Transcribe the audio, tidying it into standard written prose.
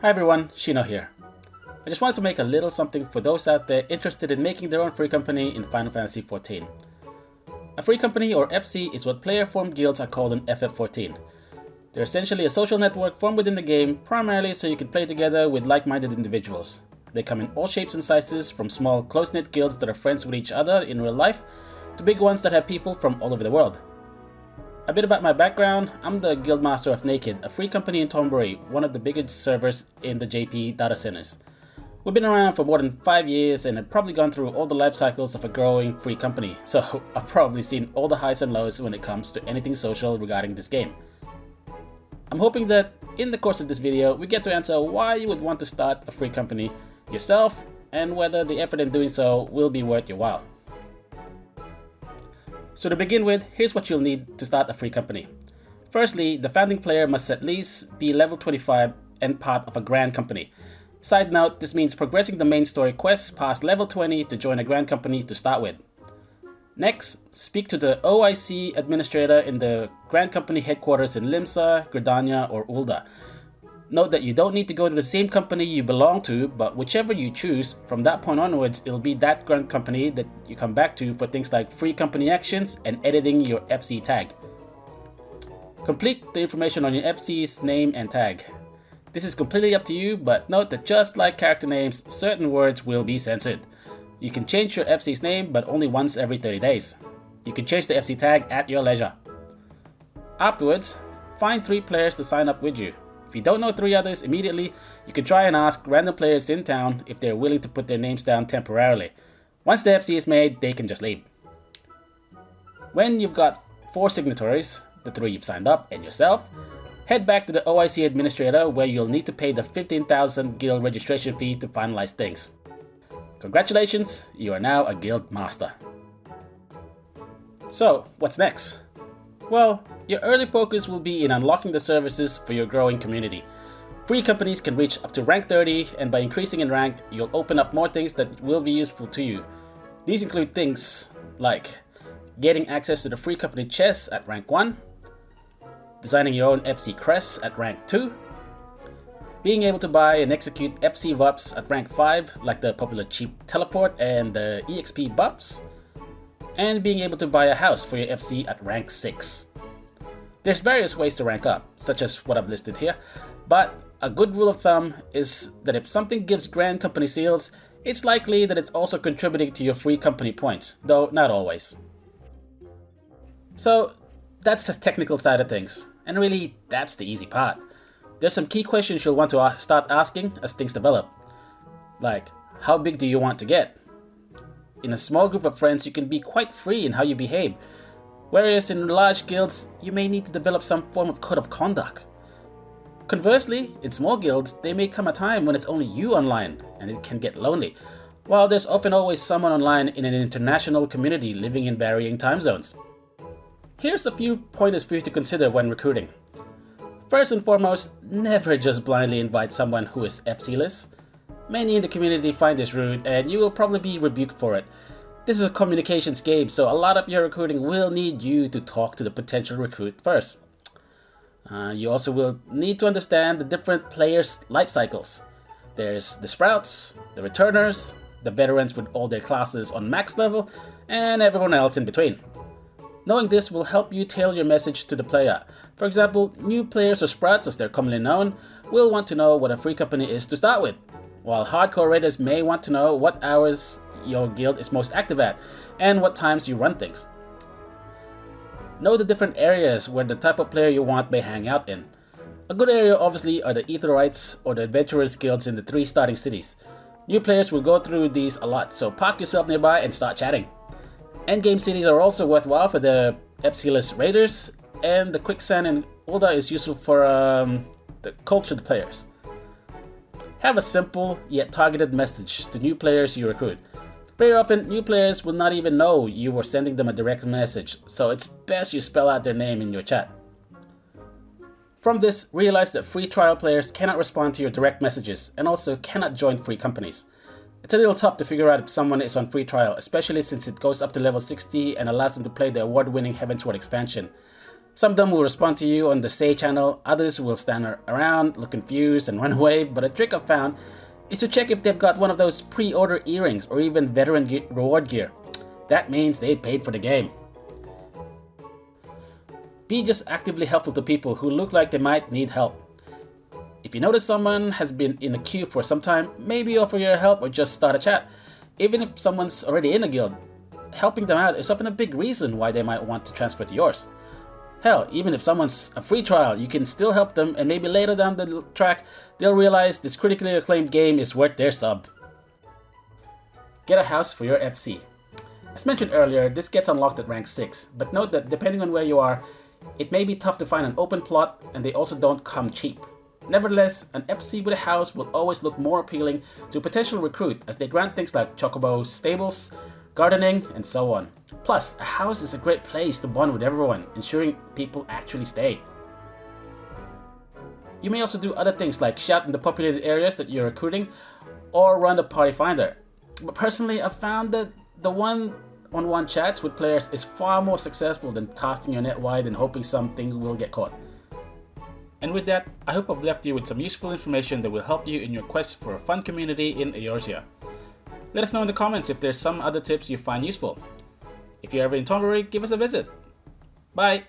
Hi everyone, Shino here. I just wanted to make a little something for those out there interested in making their own free company in Final Fantasy XIV. A free company, or FC, is what player-formed guilds are called in FF14. They're essentially a social network formed within the game, primarily so you can play together with like-minded individuals. They come in all shapes and sizes, from small, close-knit guilds that are friends with each other in real life, to big ones that have people from all over the world. A bit about my background: I'm the Guildmaster of Naked, a free company in Thornbury, one of the biggest servers in the JP data centers. We've been around for more than 5 years and have probably gone through all the life cycles of a growing free company, so I've probably seen all the highs and lows when it comes to anything social regarding this game. I'm hoping that in the course of this video we get to answer why you would want to start a free company yourself and whether the effort in doing so will be worth your while. So to begin with, here's what you'll need to start a free company. Firstly, the founding player must at least be level 25 and part of a grand company. Side note, this means progressing the main story quests past level 20 to join a grand company to start with. Next, speak to the OIC Administrator in the grand company headquarters in Limsa, Gridania, or Ul'dah. Note that you don't need to go to the same company you belong to, but whichever you choose, from that point onwards, it'll be that grand company that you come back to for things like free company actions and editing your FC tag. Complete the information on your FC's name and tag. This is completely up to you, but note that just like character names, certain words will be censored. You can change your FC's name, but only once every 30 days. You can change the FC tag at your leisure. Afterwards, find 3 players to sign up with you. If you don't know 3 others immediately, you can try and ask random players in town if they're willing to put their names down temporarily. Once the FC is made, they can just leave. When you've got 4 signatories, the 3 you've signed up and yourself, head back to the OIC Administrator, where you'll need to pay the 15,000 guild registration fee to finalize things. Congratulations, you are now a guild master. So, what's next? Well, your early focus will be in unlocking the services for your growing community. Free companies can reach up to rank 30, and by increasing in rank, you'll open up more things that will be useful to you. These include things like getting access to the free company chest at rank 1, designing your own FC crests at rank 2, being able to buy and execute FC buffs at rank 5 like the popular cheap teleport and the EXP buffs, and being able to buy a house for your FC at rank 6. There's various ways to rank up, such as what I've listed here, but a good rule of thumb is that if something gives grand company seals, it's likely that it's also contributing to your free company points, though not always. So that's the technical side of things, and really that's the easy part. There's some key questions you'll want to start asking as things develop, like how big do you want to get? In a small group of friends, you can be quite free in how you behave, whereas in large guilds, you may need to develop some form of code of conduct. Conversely, in small guilds, there may come a time when it's only you online, and it can get lonely, while there's often always someone online in an international community living in varying time zones. Here's a few pointers for you to consider when recruiting. First and foremost, never just blindly invite someone who is FC-less. Many in the community find this rude, and you will probably be rebuked for it. This is a communications game, so a lot of your recruiting will need you to talk to the potential recruit first. You also will need to understand the different players' life cycles. There's the sprouts, the returners, the veterans with all their classes on max level, and everyone else in between. Knowing this will help you tailor your message to the player. For example, new players, or sprouts as they're commonly known, will want to know what a free company is to start with, while hardcore raiders may want to know what hours your guild is most active at and what times you run things. Know the different areas where the type of player you want may hang out in. A good area obviously are the Aetherites or the Adventurers guilds in the 3 starting cities. New players will go through these a lot, so park yourself nearby and start chatting. Endgame cities are also worthwhile for the FC-less raiders, and the Quicksand in Ul'dah is useful for the cultured players. Have a simple yet targeted message to new players you recruit. Very often, new players will not even know you were sending them a direct message, so it's best you spell out their name in your chat. From this, realize that free trial players cannot respond to your direct messages and also cannot join free companies. It's a little tough to figure out if someone is on free trial, especially since it goes up to level 60 and allows them to play the award-winning Heavensward expansion. Some of them will respond to you on the Say channel, others will stand around, look confused and run away, but a trick I've found is to check if they've got one of those pre-order earrings or even veteran reward gear. That means they paid for the game. Be just actively helpful to people who look like they might need help. If you notice someone has been in a queue for some time, maybe offer your help or just start a chat. Even if someone's already in a guild, helping them out is often a big reason why they might want to transfer to yours. Hell, even if someone's a free trial, you can still help them, and maybe later down the track, they'll realize this critically acclaimed game is worth their sub. Get a house for your FC. As mentioned earlier, this gets unlocked at rank 6, but note that depending on where you are, it may be tough to find an open plot, and they also don't come cheap. Nevertheless, an FC with a house will always look more appealing to a potential recruit, as they grant things like chocobo stables, gardening, and so on. Plus, a house is a great place to bond with everyone, ensuring people actually stay. You may also do other things like shout in the populated areas that you're recruiting, or run a party finder. But personally, I've found that the one-on-one chats with players is far more successful than casting your net wide and hoping something will get caught. And with that, I hope I've left you with some useful information that will help you in your quest for a fun community in Eorzea. Let us know in the comments if there's some other tips you find useful. If you're ever in Tombury, give us a visit. Bye!